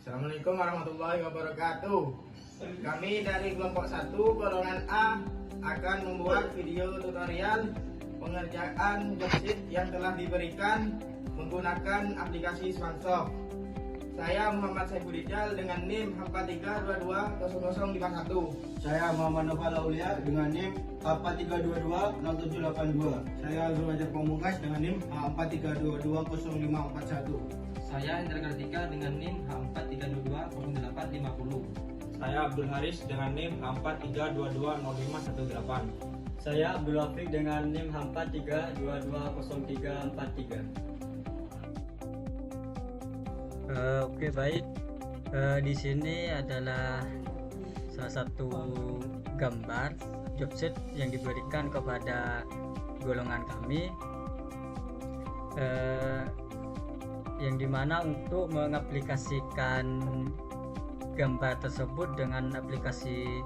Assalamualaikum warahmatullahi wabarakatuh. Kami dari kelompok 1 golongan A akan membuat video tutorial pengerjaan joksit yang telah diberikan menggunakan aplikasi Swansoft. Saya Muhammad Saifudijal dengan NIM H43220051. Saya Muhammad Nofal Aulia dengan NIM H43220782. Saya Azrul Wajar Pamungkas dengan NIM H43220541. Saya Hendra Kartika dengan NIM H43220850. Saya Abdul Haris dengan NIM H43220518. Saya Abdul Wafiq dengan NIM H43220343. Oke, baik. Di sini adalah salah satu gambar jobset yang diberikan kepada golongan kami, yang dimana untuk mengaplikasikan gambar tersebut dengan aplikasi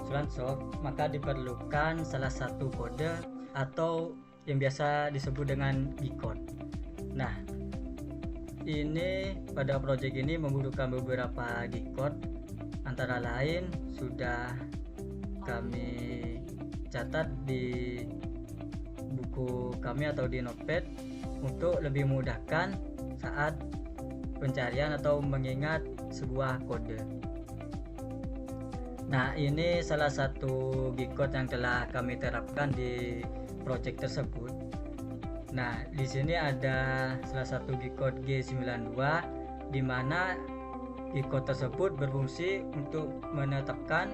Swansoft, maka diperlukan salah satu kode atau yang biasa disebut dengan G-code. Nah, ini pada project ini membutuhkan beberapa G-code, antara lain sudah kami catat di buku kami atau di notepad untuk lebih memudahkan saat pencarian atau mengingat sebuah kode. Nah, ini salah satu G-code yang telah kami terapkan di project tersebut. Nah, di sini ada salah satu G-code G92, di mana G-code tersebut berfungsi untuk menetapkan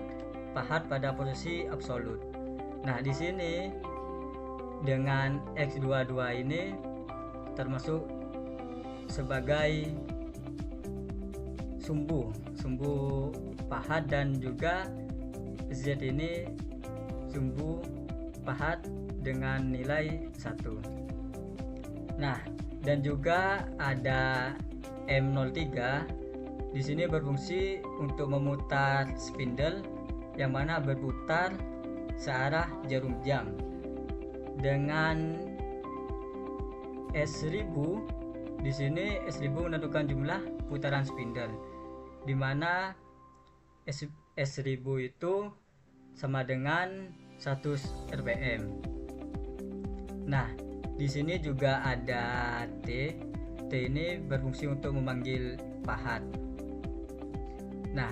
pahat pada posisi absolut. Nah, di sini dengan X22 ini termasuk sebagai sumbu pahat, dan juga Z ini sumbu pahat dengan nilai 1. Nah, dan juga ada M03 di sini berfungsi untuk memutar spindle yang mana berputar searah jarum jam. Dengan S1000 di sini S1000 menentukan jumlah putaran spindle, di mana S1000 itu sama dengan 100 rpm. Nah, di sini juga ada T ini berfungsi untuk memanggil pahat. Nah,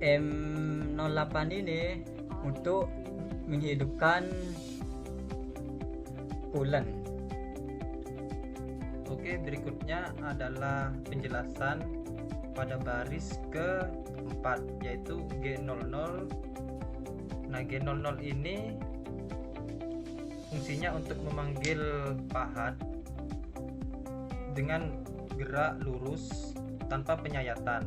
M08 ini untuk menghidupkan coolant. Oke, berikutnya adalah penjelasan pada baris ke-4, yaitu G00. Nah, G00 ini fungsinya untuk memanggil pahat dengan gerak lurus tanpa penyayatan.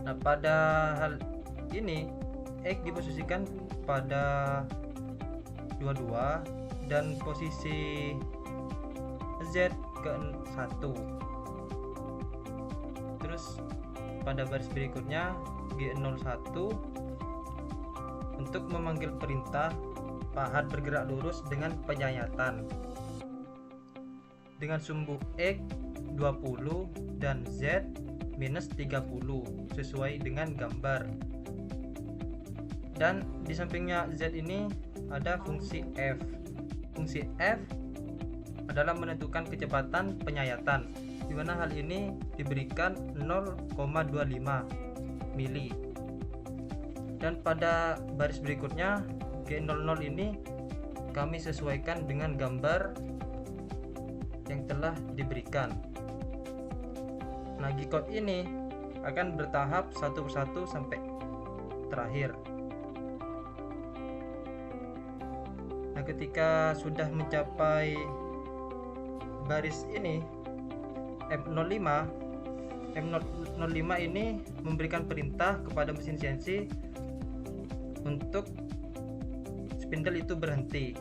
Nah, pada hal ini X diposisikan pada 22 dan posisi Z ke 1. Terus pada baris berikutnya G01 untuk memanggil perintah pahat bergerak lurus dengan penyayatan dengan sumbu X 20 dan Z minus 30 sesuai dengan gambar. Dan di sampingnya Z ini ada fungsi F. Fungsi F adalah menentukan kecepatan penyayatan, di mana hal ini diberikan 0,25 mili. Dan pada baris berikutnya G00 ini kami sesuaikan dengan gambar yang telah diberikan. Nah, G-code ini akan bertahap satu persatu sampai terakhir. Nah, ketika sudah mencapai baris ini M05 ini memberikan perintah kepada mesin CNC untuk spindle itu berhenti,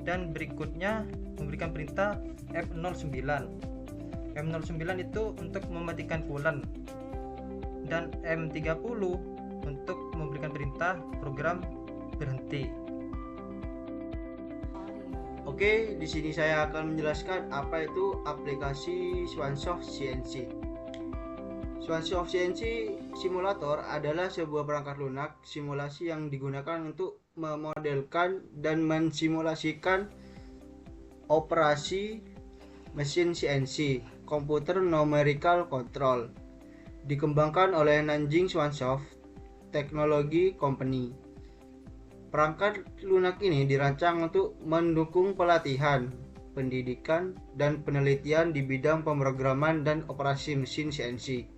dan berikutnya memberikan perintah F09 itu untuk mematikan coolant, dan M30 untuk memberikan perintah program berhenti. Oke, di sini saya akan menjelaskan apa itu aplikasi Swansoft CNC. Swansoft CNC Simulator adalah sebuah perangkat lunak simulasi yang digunakan untuk memodelkan dan mensimulasikan operasi mesin CNC (Computer Numerical Control). Dikembangkan oleh Nanjing Swansoft Technology Company. Perangkat lunak ini dirancang untuk mendukung pelatihan, pendidikan, dan penelitian di bidang pemrograman dan operasi mesin CNC.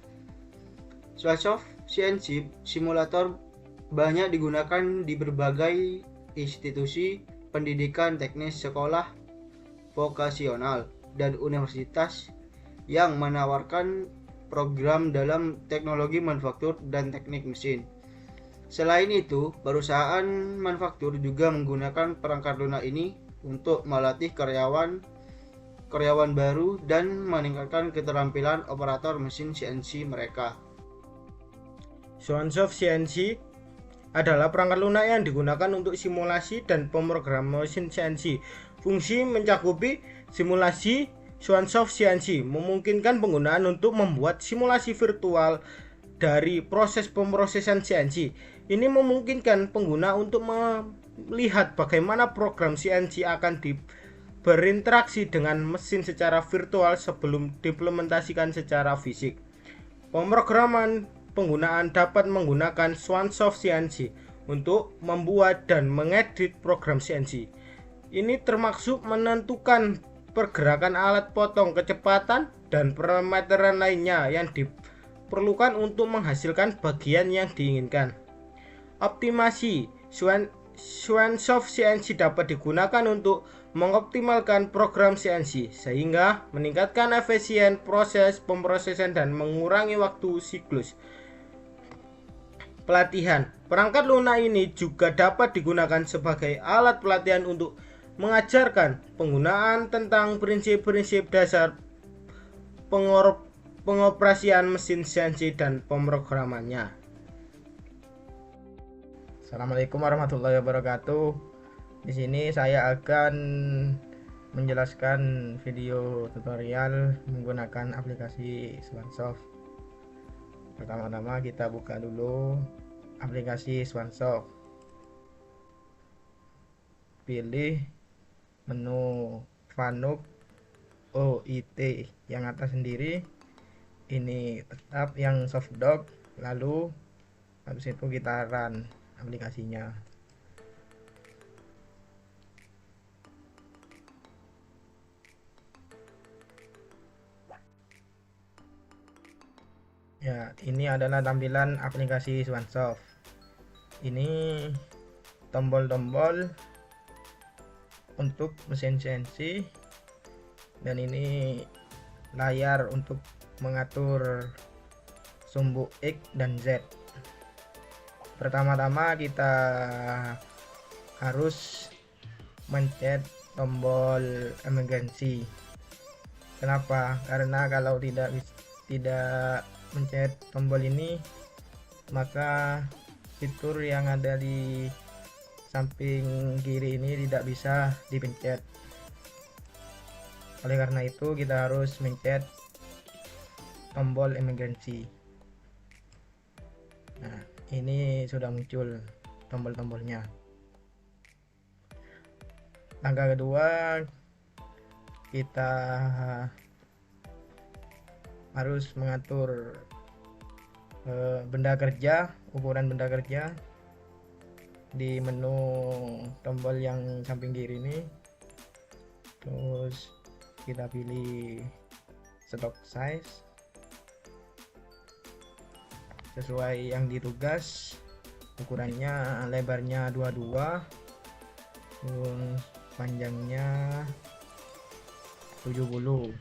Swansoft CNC Simulator banyak digunakan di berbagai institusi pendidikan teknis, sekolah vokasional, dan universitas yang menawarkan program dalam teknologi manufaktur dan teknik mesin. Selain itu, perusahaan manufaktur juga menggunakan perangkat lunak ini untuk melatih karyawan baru dan meningkatkan keterampilan operator mesin CNC mereka. Swansoft CNC adalah perangkat lunak yang digunakan untuk simulasi dan pemrograman mesin CNC. Fungsi mencakupi simulasi. Swansoft CNC memungkinkan penggunaan untuk membuat simulasi virtual dari proses pemrosesan CNC. Ini memungkinkan pengguna untuk melihat bagaimana program CNC akan berinteraksi dengan mesin secara virtual sebelum diimplementasikan secara fisik. Pemrograman penggunaan dapat menggunakan Swansoft CNC untuk membuat dan mengedit program CNC. Ini termasuk menentukan pergerakan alat potong, kecepatan, dan parameter lainnya yang diperlukan untuk menghasilkan bagian yang diinginkan. Optimasi. Swansoft CNC dapat digunakan untuk mengoptimalkan program CNC sehingga meningkatkan efisien proses pemrosesan dan mengurangi waktu siklus. Pelatihan. Perangkat lunak ini juga dapat digunakan sebagai alat pelatihan untuk mengajarkan penggunaan tentang prinsip-prinsip dasar pengoperasian mesin CNC dan pemrogramannya. Assalamualaikum warahmatullahi wabarakatuh. Di sini saya akan menjelaskan video tutorial menggunakan aplikasi Swansoft. Pertama-tama kita buka dulu aplikasi Swansoft. Pilih menu Fanuc OIT yang atas sendiri. Ini tetap yang soft dock. Lalu habis itu kita run aplikasinya. Ya, ini adalah tampilan aplikasi Swansoft. Ini tombol-tombol untuk mesin CNC, dan ini layar untuk mengatur sumbu X dan Z. Pertama-tama kita harus mencet tombol emergency. Kenapa? Karena kalau tidak mencet tombol ini, maka fitur yang ada di samping kiri ini tidak bisa dipencet. Oleh karena itu kita harus mencet tombol emergency. Nah, ini sudah muncul tombol-tombolnya. Langkah kedua, kita harus mengatur benda kerja, ukuran benda kerja di menu tombol yang samping kiri ini. Terus kita pilih stock size sesuai yang ditugas. Ukurannya lebarnya 22, terus panjangnya 70.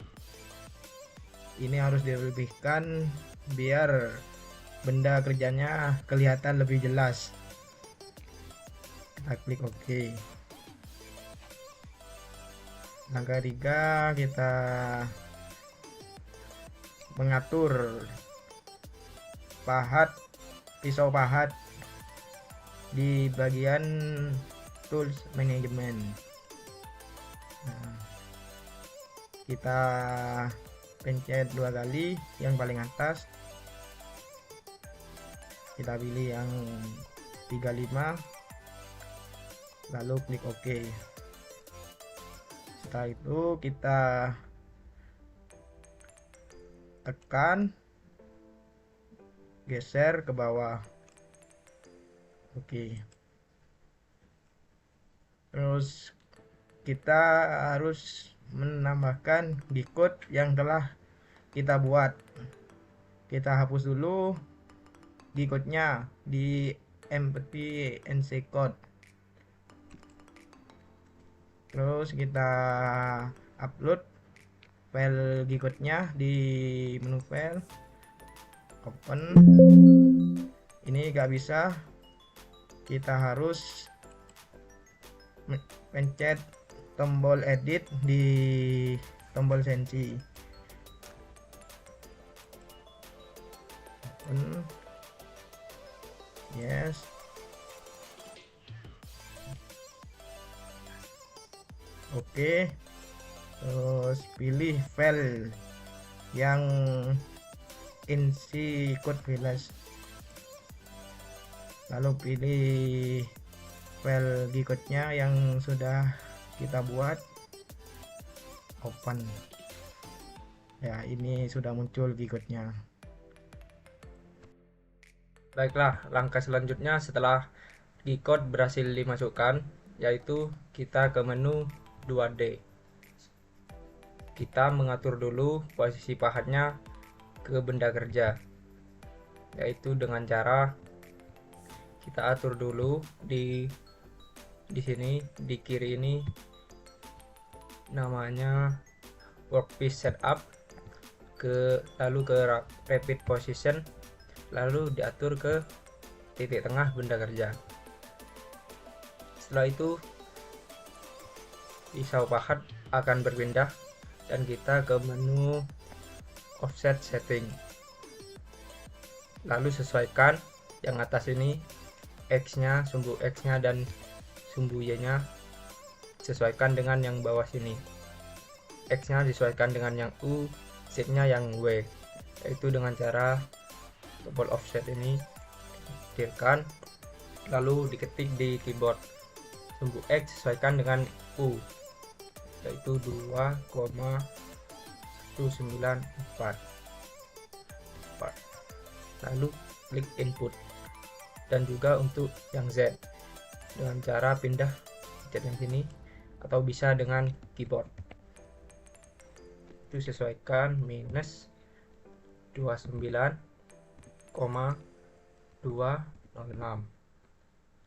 Ini harus dilebihkan biar benda kerjanya kelihatan lebih jelas. Kita klik OK. Langkah 3, kita mengatur pisau pahat di bagian tools management. Nah, kita pencet 2 kali yang paling atas, Kita pilih yang 35, lalu klik OK. Setelah itu kita tekan, geser ke bawah. Oke. Terus kita harus menambahkan G-code yang telah kita buat. Kita hapus dulu G-code-nya di empty nc code. Terus kita upload file G-code-nya di menu file, open. Ini gak bisa, kita harus pencet tombol edit di tombol sensi. Open. Yes. Oke. Terus pilih file yang nc code files, lalu pilih file G-code nya yang sudah kita buat, open. Ya, ini sudah muncul G-code nya. Baiklah, langkah selanjutnya setelah G-code berhasil dimasukkan, yaitu kita ke menu 2D. Kita mengatur dulu posisi pahatnya ke benda kerja, yaitu dengan cara kita atur dulu di sini, di kiri ini namanya workpiece setup, lalu ke repeat position, lalu diatur ke titik tengah benda kerja. Setelah itu pisau pahat akan berpindah dan kita ke menu offset setting, lalu sesuaikan yang atas ini X nya, sumbu X nya dan sumbu Y nya sesuaikan dengan yang bawah sini. X nya disesuaikan dengan yang U, Z nya yang W, yaitu dengan cara tombol offset ini dikecilkan lalu diketik di keyboard, sumbu X sesuaikan dengan U, yaitu 2,194, lalu klik input. Dan juga untuk yang Z dengan cara pindah pencet yang sini atau bisa dengan keyboard, itu sesuaikan minus 29,206,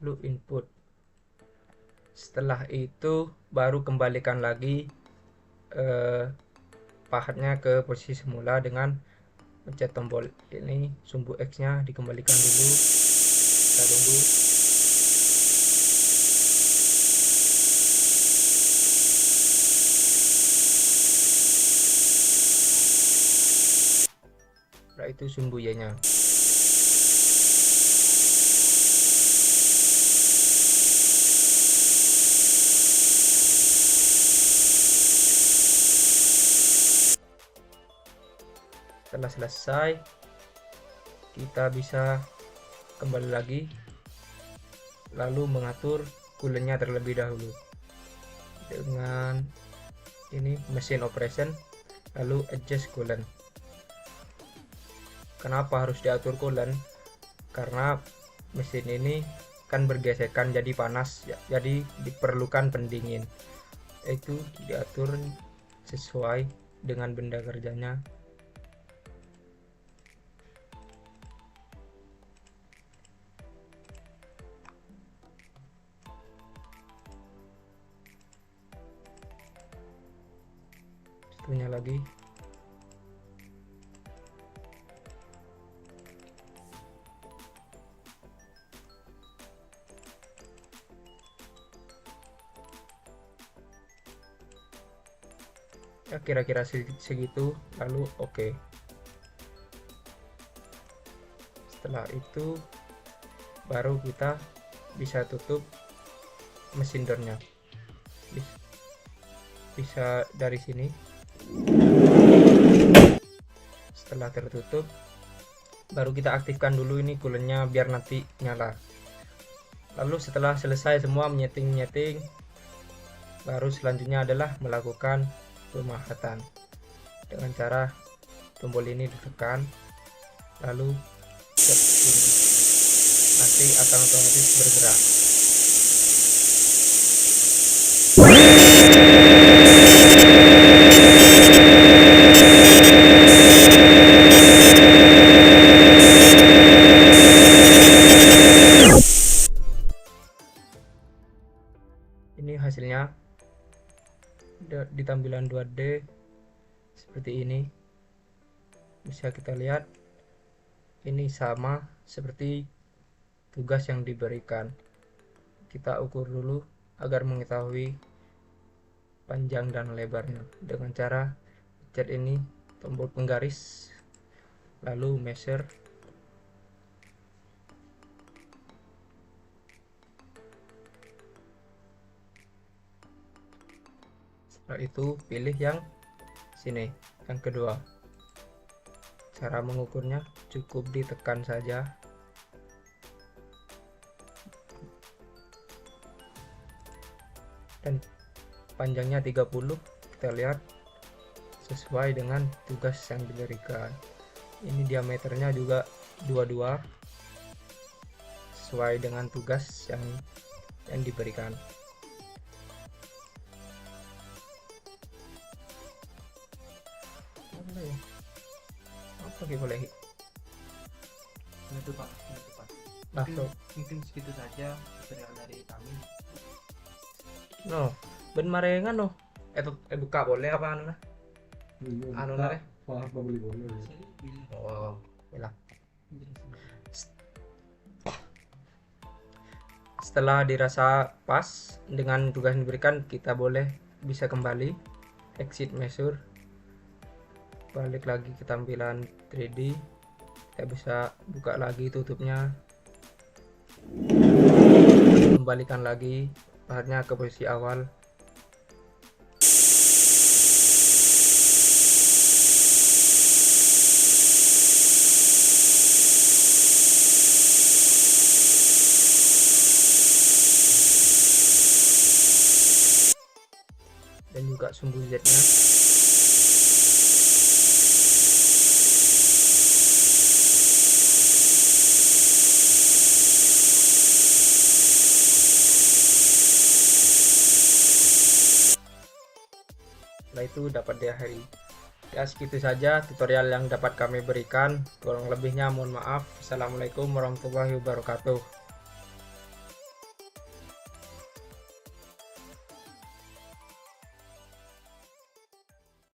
lalu input. Setelah itu baru kembalikan lagi pahatnya ke posisi semula dengan pencet tombol ini, sumbu X nya dikembalikan dulu, kita tunggu. Setelah itu sumbu Y nya. Setelah selesai, kita bisa kembali lagi lalu mengatur coolant-nya terlebih dahulu dengan ini mesin operation, lalu adjust coolant. Kenapa harus diatur coolant? Karena mesin ini kan bergesekan jadi panas ya, jadi diperlukan pendingin, itu diatur sesuai dengan benda kerjanya. Satunya lagi. Ya kira-kira segitu, lalu oke. Setelah itu baru kita bisa tutup mesin door-nya, bisa dari sini. Setelah tertutup, baru kita aktifkan dulu ini coolernya biar nanti nyala. Lalu setelah selesai semua menyeting, baru selanjutnya adalah melakukan pemahatan dengan cara tombol ini ditekan, lalu set ini. Nanti akan otomatis bergerak. Ini hasilnya di tampilan 2D seperti ini. Bisa kita lihat ini sama seperti tugas yang diberikan. Kita ukur dulu agar mengetahui panjang dan lebarnya dengan cara pencet ini tombol penggaris, lalu measure. Setelah itu pilih yang sini, yang kedua. Cara mengukurnya cukup ditekan saja. Dan panjangnya 30, kita lihat sesuai dengan tugas yang diberikan. Ini diameternya juga 22, sesuai dengan tugas yang diberikan. Oke, boleh. Itu Pak. Masuk. Mungkin segitu saja tutorial dari kami. No, ben marengan no. Buka boleh apa anu nah? Anu nah. Oh, lah. Setelah dirasa pas dengan tugas yang diberikan, kita bisa kembali exit measure, balik lagi ke tampilan 3D. Kita bisa buka lagi tutupnya, kembalikan lagi bahannya ke posisi awal. Dan juga sumbu Z-nya. Setelah itu dapat diakhiri. Ya, segitu saja tutorial yang dapat kami berikan. Kurang lebihnya mohon maaf. Assalamualaikum warahmatullahi wabarakatuh.